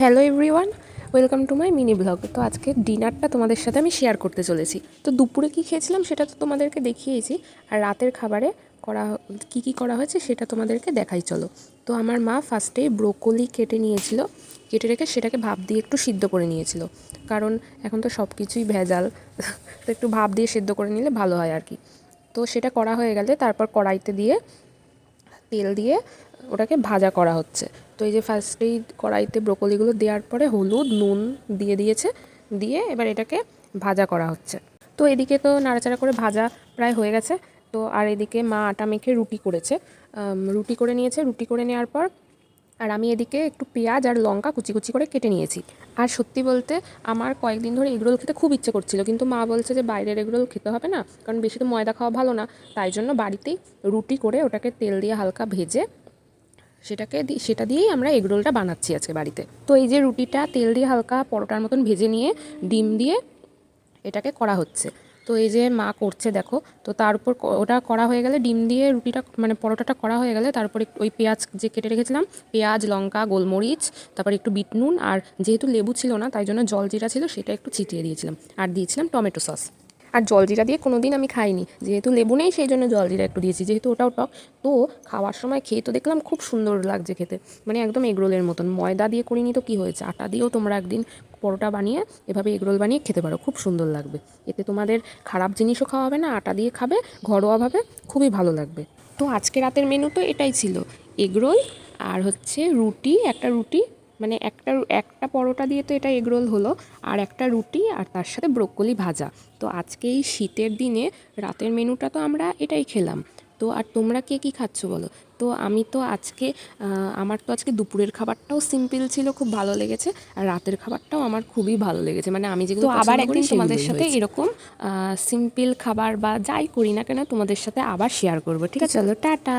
Hello everyone, welcome to my mini blog. তো আজকে ডিনারটা তোমাদের সাথে আমি শেয়ার করতে চলেছি। তো দুপুরে কী খেয়েছিলাম সেটা তো তোমাদেরকে দেখিয়েছি, আর রাতের খাবারে কী করা হয়েছে সেটা তোমাদেরকে দেখাই চলো। তো আমার মা ফার্স্টেই ব্রোকলি কেটে রেখে সেটাকে ভাপ দিয়ে একটু সিদ্ধ করে নিয়েছিল, কারণ এখন তো সব কিছুই ভেজাল, তো একটু ভাপ দিয়ে সিদ্ধ করে নিলে ভালো হয় আর কি। তো সেটা করা হয়ে গেলে তারপর কড়াইতে দিয়ে তেল দিয়ে ওটাকে ভাজা করা হচ্ছে। তো এই যে ফার্স্টেই কড়াইতে ব্রোকলিগুলো দেওয়ার পরে হলুদ নুন দিয়ে এবার এটাকে ভাজা করা হচ্ছে। তো এদিকে তো নাড়াচাড়া করে ভাজা প্রায় হয়ে গেছে। তো আর এদিকে মা আটা মেখে রুটি করে নিয়েছে। রুটি করে নেওয়ার পর আর আমি এদিকে একটু পেঁয়াজ আর লঙ্কা কুচি কুচি করে কেটে নিয়েছি। আর সত্যি বলতে আমার কয়েকদিন ধরে এগরোল খেতে খুব ইচ্ছে করছিল, কিন্তু মা বলছে যে বাইরের এগরোল খেতে হবে না, কারণ বেশি তো ময়দা খাওয়া ভালো না। তাই জন্য বাড়িতেই রুটি করে ওটাকে তেল দিয়ে হালকা ভেজে সেটা দিয়েই আমরা এগরোলটা বানাচ্ছি আজকে বাড়িতে। তো এই যে রুটিটা তেল দিয়ে হালকা পরোটার মতন ভেজে নিয়ে ডিম দিয়ে এটাকে করা হচ্ছে। তো এই যে মা করছে দেখো। তো তার উপর ওটা করা হয়ে গেলে, ডিম দিয়ে রুটিটা মানে পরোটাটা করা হয়ে গেলে তারপর ওই পেঁয়াজ যে কেটে রেখেছিলাম, পেঁয়াজ লঙ্কা গোলমরিচ, তারপর একটু বিট নুন, আর যেহেতু লেবু ছিল না তাই জন্য জলজিরা ছিল সেটা একটু ছিটিয়ে দিয়েছিলাম, আর দিয়েছিলাম টমেটো সস। আর জলজিরা দিয়ে কোনো দিন আমি খাইনি, যেহেতু লেবু নেই সেই জন্য জলজিরা একটু দিয়েছি, যেহেতু ওটাও টক। তো খাওয়ার সময় খেয়ে তো দেখলাম খুব সুন্দর লাগছে খেতে, মানে একদম এগরোলের মতন। ময়দা দিয়ে করিনি তো কী হয়েছে, আটা দিয়েও তোমরা একদিন পরোটা বানিয়ে এভাবে এগরোল বানিয়ে খেতে পারো, খুব সুন্দর লাগবে। এতে তোমাদের খারাপ জিনিসও খাওয়া হবে না, আটা দিয়ে খাবে ঘরোয়াভাবে, খুবই ভালো লাগবে। তো আজকে রাতের মেনু তো এটাই ছিল, এগরোল আর হচ্ছে একটা রুটি, মানে একটা পরোটা দিয়ে তো এটা এগরোল হলো, আর একটা রুটি আর তার সাথে ব্রোকলি ভাজা। তো আজকে এই শীতের দিনে রাতের মেনুটা তো আমরা এটাই খেলাম। তো আর তোমরা কে কী খাচ্ছ বলো? তো আমার তো আজকে দুপুরের খাবারটাও সিম্পল ছিল, খুব ভালো লেগেছে, আর রাতের খাবারটাও আমার খুবই ভালো লেগেছে, মানে আমি যেগুলো আবার একদিন তোমাদের সাথে এরকম সিম্পল খাবার বা যাই করি না কেন তোমাদের সাথে আবার শেয়ার করবো, ঠিক আছে? চলো টাটা।